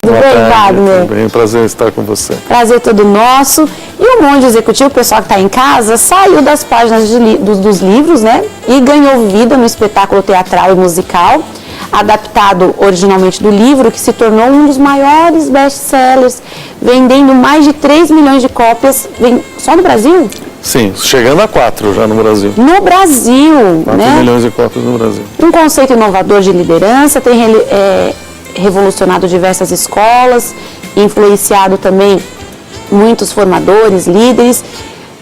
Tudo bem, Wagner? Tudo bem, prazer estar com você. Prazer todo nosso. E o Monge Executivo, o pessoal que está em casa, saiu das páginas dos livros, né? E ganhou vida no espetáculo teatral e musical, adaptado originalmente do livro, que se tornou um dos maiores best-sellers, vendendo mais de 3 milhões de cópias só no Brasil? Sim, chegando a 4 já no Brasil. No Brasil, 4 né? milhões de cópias no Brasil. Um conceito inovador de liderança, tem revolucionado diversas escolas, influenciado também muitos formadores, líderes.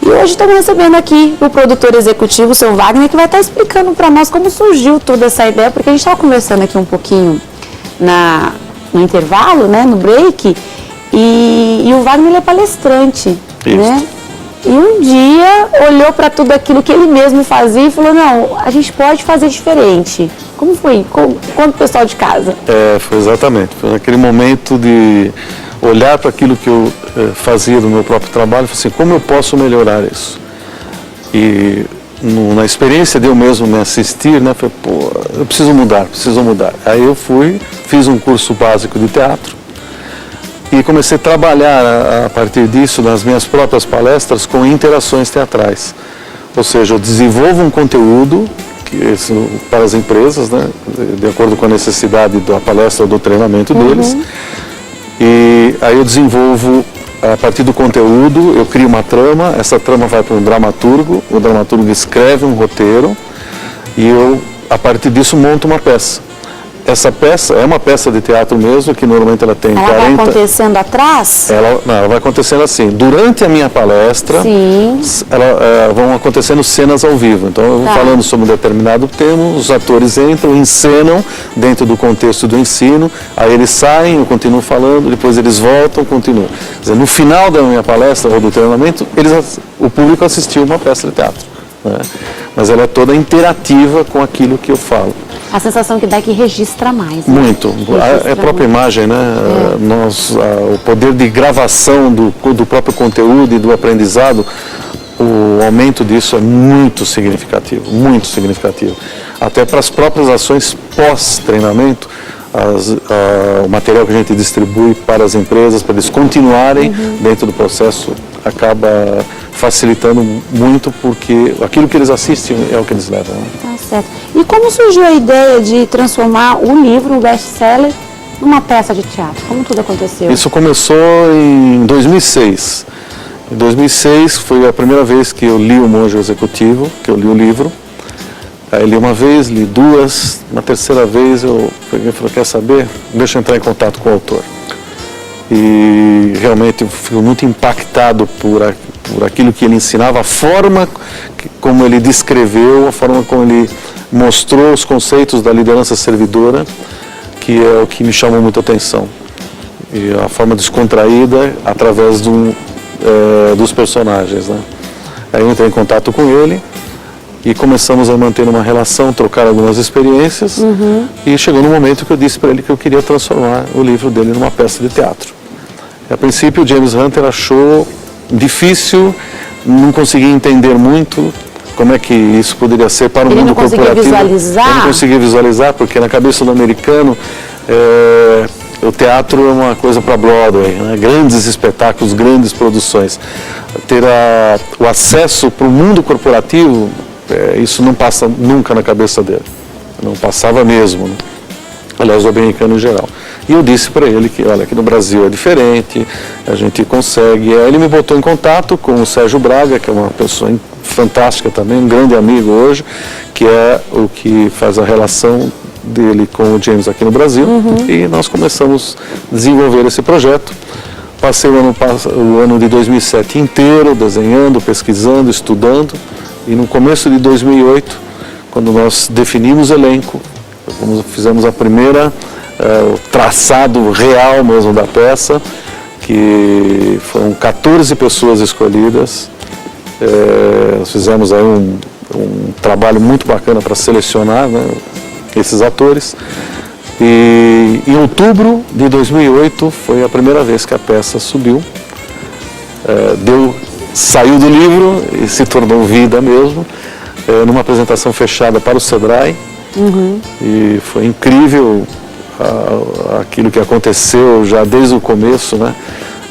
E hoje estamos recebendo aqui o produtor executivo, o seu Wagner, que vai estar explicando para nós como surgiu toda essa ideia, porque a gente estava conversando aqui um pouquinho no intervalo, né, no break, e o Wagner ele é palestrante, né? E um dia olhou para tudo aquilo que ele mesmo fazia e falou, não, a gente pode fazer diferente. Como foi? Conta o pessoal de casa. Foi exatamente. Foi naquele momento de olhar para aquilo que eu fazia do meu próprio trabalho e falei assim, como eu posso melhorar isso? E na experiência de eu mesmo me assistir, né, falei, pô, eu preciso mudar. Aí eu fiz um curso básico de teatro e comecei a trabalhar a partir disso nas minhas próprias palestras com interações teatrais. Ou seja, eu desenvolvo um conteúdo para as empresas, né, de acordo com a necessidade da palestra ou do treinamento deles. E aí eu desenvolvo, a partir do conteúdo, eu crio uma trama, essa trama vai para um dramaturgo, o dramaturgo escreve um roteiro e eu, a partir disso, monto uma peça. Essa peça é uma peça de teatro mesmo, que normalmente ela tem 40... Ela vai acontecendo atrás? Ela vai acontecendo assim. Durante a minha palestra, vão acontecendo cenas ao vivo. Então, eu vou falando sobre um determinado tema, os atores entram, encenam dentro do contexto do ensino, aí eles saem, eu continuo falando, depois eles voltam, continuam. Quer dizer, no final da minha palestra ou do treinamento, o público assistiu uma peça de teatro, né? Mas ela é toda interativa com aquilo que eu falo. A sensação que dá é que registra mais. Né? Muito. A própria imagem, né? O poder de gravação do próprio conteúdo e do aprendizado, o aumento disso é muito significativo, muito significativo. Até para as próprias ações pós-treinamento, o material que a gente distribui para as empresas, para eles continuarem dentro do processo, acaba facilitando muito, porque aquilo que eles assistem é o que eles levam. Né? Tá certo. E como surgiu a ideia de transformar o livro, um best-seller, numa peça de teatro? Como tudo aconteceu? Isso começou em 2006. Em 2006 foi a primeira vez que eu li o Monge Executivo, que eu li o livro. Aí li uma vez, li duas, na terceira vez eu peguei e falei, quer saber? Deixa eu entrar em contato com o autor. E realmente eu fico muito impactado por aquilo que ele ensinava, a forma como ele descreveu, a forma como ele mostrou os conceitos da liderança servidora, que é o que me chamou muita atenção. E a forma descontraída através dos personagens. Né? Aí eu entrei em contato com ele e começamos a manter uma relação, trocar algumas experiências, e chegou no momento que eu disse para ele que eu queria transformar o livro dele numa peça de teatro. A princípio, o James Hunter achou difícil, não conseguia entender muito como é que isso poderia ser para o mundo corporativo. Ele não conseguia visualizar? Ele não conseguia visualizar, porque na cabeça do americano, o teatro é uma coisa para Broadway, né? Grandes espetáculos, grandes produções. Ter o acesso para o mundo corporativo, isso não passa nunca na cabeça dele. Não passava mesmo, né? Aliás, o americano em geral. E eu disse para ele que, olha, aqui no Brasil é diferente, a gente consegue. Aí ele me botou em contato com o Sérgio Braga, que é uma pessoa fantástica também, um grande amigo hoje, que é o que faz a relação dele com o James aqui no Brasil. E nós começamos a desenvolver esse projeto. Passei o ano de 2007 inteiro desenhando, pesquisando, estudando. E no começo de 2008, quando nós definimos o elenco, fizemos a primeira, o traçado real mesmo da peça, que foram 14 pessoas escolhidas. Nós fizemos aí um trabalho muito bacana para selecionar, né, esses atores. E em outubro de 2008 foi a primeira vez que a peça subiu, saiu do livro e se tornou vida mesmo, numa apresentação fechada para o Sebrae. E foi incrível aquilo que aconteceu já desde o começo, né?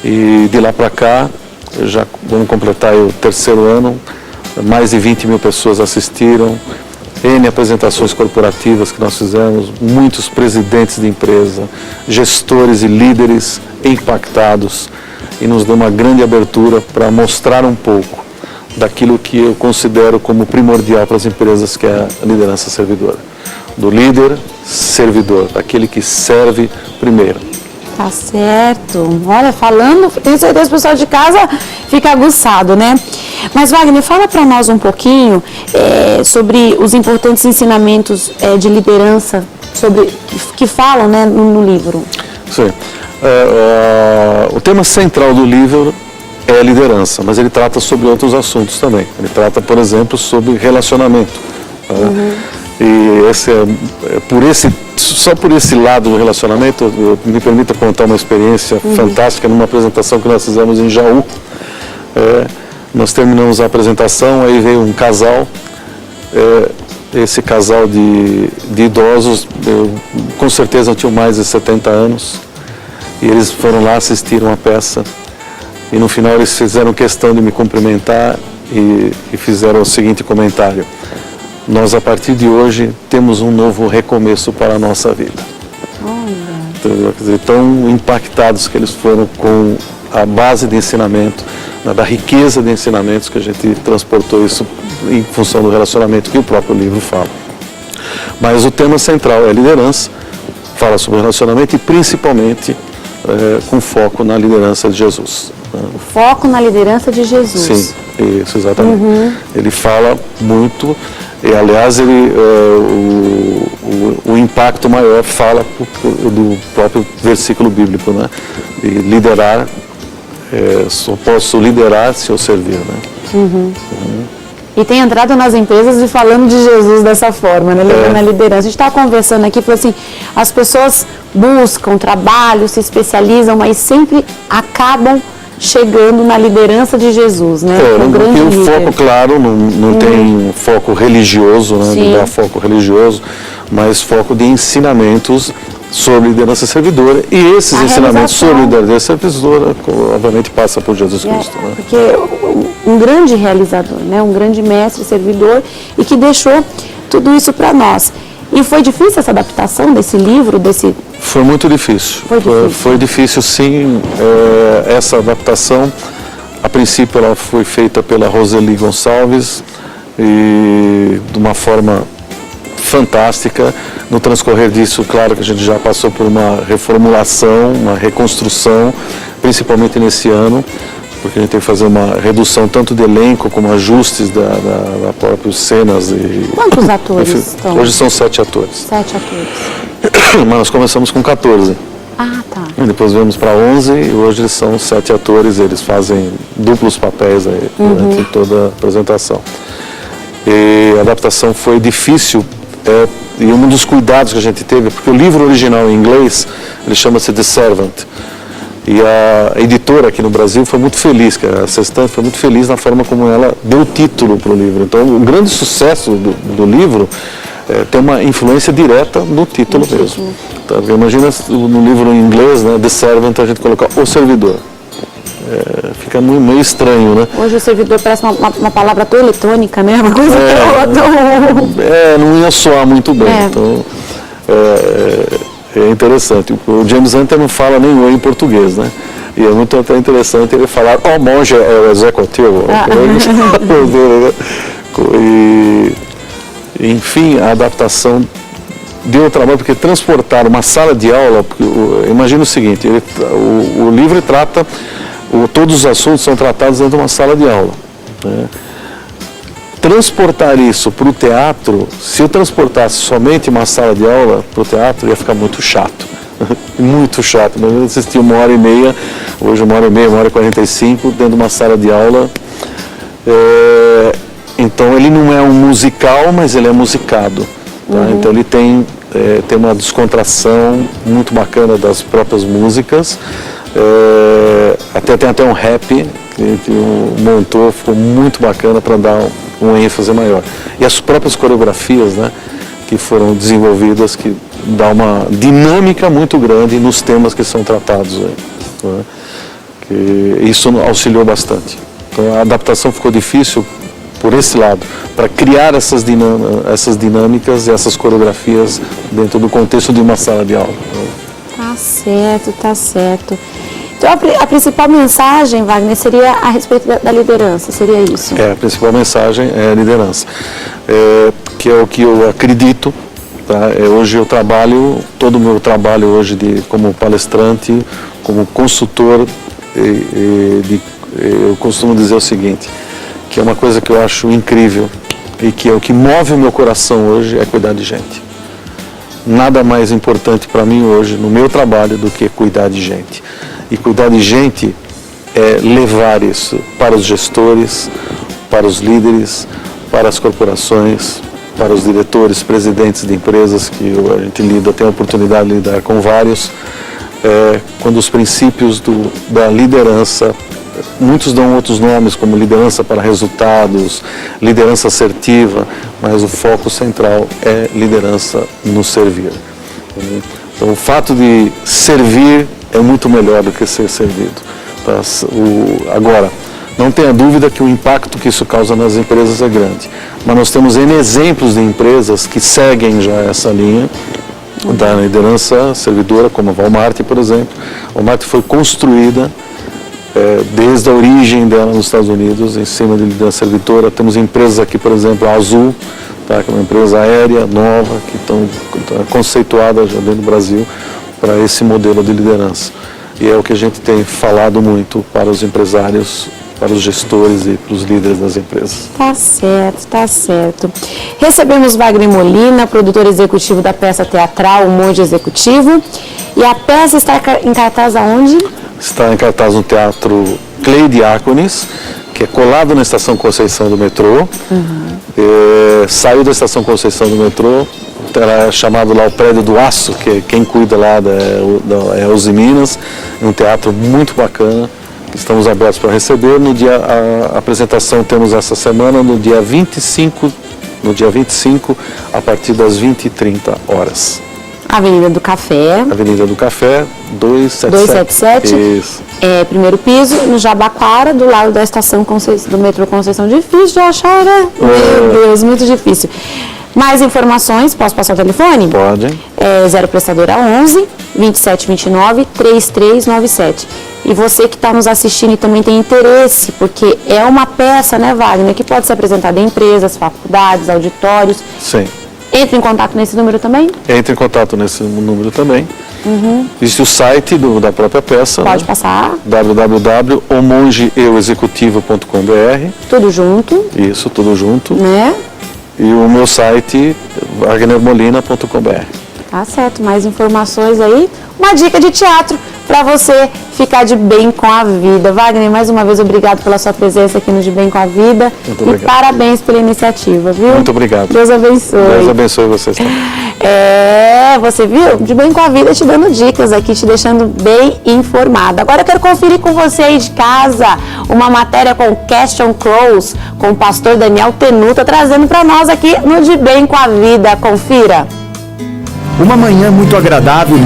E de lá para cá, já vamos completar o 3º ano, mais de 20 mil pessoas assistiram, N apresentações corporativas que nós fizemos, muitos presidentes de empresa, gestores e líderes impactados, e nos deu uma grande abertura para mostrar um pouco daquilo que eu considero como primordial para as empresas, que é a liderança servidora. Do líder servidor, daquele que serve primeiro. Tá certo. Olha, falando, tenho certeza que o pessoal de casa fica aguçado, né? Mas, Wagner, fala para nós um pouquinho sobre os importantes ensinamentos de liderança que falam, né, no livro. Sim. O tema central do livro é a liderança, mas ele trata sobre outros assuntos também. Ele trata, por exemplo, sobre relacionamento. E só por esse lado do relacionamento, me permita contar uma experiência fantástica numa apresentação que nós fizemos em Jaú. Nós terminamos a apresentação, aí veio um casal, esse casal de idosos, com certeza tinham mais de 70 anos, e eles foram lá, assistiram a peça, e no final eles fizeram questão de me cumprimentar e fizeram o seguinte comentário: nós, a partir de hoje, temos um novo recomeço para a nossa vida. Quer dizer, tão impactados que eles foram com a base de ensinamento, da riqueza de ensinamentos que a gente transportou isso em função do relacionamento que o próprio livro fala. Mas o tema central é a liderança, fala sobre relacionamento e principalmente com foco na liderança de Jesus. O foco na liderança de Jesus. Sim, isso, exatamente. Ele fala muito, e aliás o impacto maior fala do próprio versículo bíblico, né? De liderar, só posso liderar se eu servir, né? E tem entrado nas empresas e falando de Jesus dessa forma, né? Na liderança. A gente estava conversando aqui, falou assim, as pessoas buscam trabalho, se especializam, mas sempre acabam chegando na liderança de Jesus, né? Não tem um foco, claro, não tem um foco religioso, né? Não dá foco religioso, mas foco de ensinamentos sobre liderança servidora, e esses ensinamentos sobre liderança servidora, obviamente, passa por Jesus Cristo. Né? Porque um grande realizador, né? Um grande mestre servidor, e que deixou tudo isso para nós. E foi difícil essa adaptação desse livro, Foi muito difícil. Foi difícil, sim. Essa adaptação, a princípio, ela foi feita pela Roseli Gonçalves, e de uma forma fantástica. No transcorrer disso, claro que a gente já passou por uma reformulação, uma reconstrução, principalmente nesse ano, porque a gente tem que fazer uma redução tanto de elenco como ajustes da próprias cenas. Quantos atores estão? Hoje são 7 atores. 7 atores. Mas nós começamos com 14. Ah, tá. E depois viemos para 11 e hoje eles são 7 atores, eles fazem duplos papéis aí durante toda a apresentação. E a adaptação foi difícil, e um dos cuidados que a gente teve, porque o livro original em inglês, ele chama-se The Servant. E a editora aqui no Brasil foi muito feliz, a Sextante foi muito feliz na forma como ela deu título para o livro. Então, o grande sucesso do livro tem uma influência direta no título mesmo. Tá? Imagina no livro em inglês, né, The Servant, a gente colocar o servidor. Fica meio estranho, né? Hoje o servidor parece uma palavra tão eletrônica, né? Uma coisa não ia soar muito bem. Então, é interessante. O James Hunter não fala nem oi em português, né? E é muito até interessante ele falar, monge é o executivo. Enfim, a adaptação deu trabalho, porque transportar uma sala de aula, imagina o seguinte, o livro trata, todos os assuntos são tratados dentro de uma sala de aula, né? Transportar isso para o teatro, se eu transportasse somente uma sala de aula para o teatro, ia ficar muito chato. Muito chato. Eu assisti 1h30, hoje 1h30, 1h45, dentro de uma sala de aula. Então ele não é um musical, mas ele é musicado. Tá? Então ele tem uma descontração muito bacana das próprias músicas. Tem até um rap que montou, ficou muito bacana para dar um ênfase maior. E as próprias coreografias, né, que foram desenvolvidas, que dá uma dinâmica muito grande nos temas que são tratados aí, né? Que isso auxiliou bastante. Então a adaptação ficou difícil por esse lado, para criar essas dinâmicas e essas coreografias dentro do contexto de uma sala de aula. Tá certo, tá certo. Então a principal mensagem, Wagner, seria a respeito da liderança, seria isso? A principal mensagem é a liderança, que é o que eu acredito. Tá? Hoje eu trabalho, todo o meu trabalho hoje como palestrante, como consultor, eu costumo dizer o seguinte, que é uma coisa que eu acho incrível e que é o que move o meu coração hoje, é cuidar de gente. Nada mais importante para mim hoje, no meu trabalho, do que cuidar de gente. E cuidar de gente é levar isso para os gestores, para os líderes, para as corporações, para os diretores, presidentes de empresas, que a gente tem a oportunidade de lidar com vários, quando os princípios da liderança, muitos dão outros nomes, como liderança para resultados, liderança assertiva, mas o foco central é liderança no servir. Então, o fato de servir é muito melhor do que ser servido. Tá? Agora, não tenha dúvida que o impacto que isso causa nas empresas é grande, mas nós temos N exemplos de empresas que seguem já essa linha da liderança servidora, como a Walmart, por exemplo. A Walmart foi construída desde a origem dela nos Estados Unidos, em cima de liderança servidora. Temos empresas aqui, por exemplo, a Azul, tá, que é uma empresa aérea nova, que estão conceituadas já dentro do Brasil para esse modelo de liderança. E é o que a gente tem falado muito para os empresários, para os gestores e para os líderes das empresas. Tá certo, tá certo. Recebemos Wagner Molina, produtor executivo da peça teatral O Monge Executivo. E a peça está em cartaz aonde? Está em cartaz no Teatro Clay Diáconis, que é colado na Estação Conceição do metrô. Saiu da Estação Conceição do metrô, era chamado lá o Prédio do Aço, que quem cuida lá é Uzi Minas. É um teatro muito bacana, estamos abertos para receber. A apresentação temos essa semana, no dia 25, a partir das 20h30. Avenida do Café. Avenida do Café, 277. Isso. Primeiro piso, no Jabaquara, do lado da estação do metrô Conceição. Difícil de achar, né? Meu Deus, muito difícil. Mais informações, posso passar o telefone? Pode. 0 prestadora 11 2729 3397. E você que está nos assistindo e também tem interesse, porque é uma peça, né, Wagner, que pode ser apresentada em empresas, faculdades, auditórios. Sim. Entre em contato nesse número também? Entre em contato nesse número também. Existe o site da própria peça. Pode passar. www.omongeeuexecutivo.com.br. Tudo junto. Isso, tudo junto. Né? E o meu site, wagnermolina.com.br. Tá certo, mais informações aí. Uma dica de teatro para você ficar de bem com a vida. Wagner, mais uma vez, obrigado pela sua presença aqui no De Bem com a Vida. Muito obrigado. E parabéns pela iniciativa, viu? Muito obrigado. Deus abençoe. Deus abençoe vocês também. Você viu? De Bem com a Vida te dando dicas aqui, te deixando bem informada. Agora eu quero conferir com você aí de casa uma matéria com Question Close, com o pastor Daniel Tenuta, trazendo para nós aqui no De Bem com a Vida. Confira. Uma manhã muito agradável no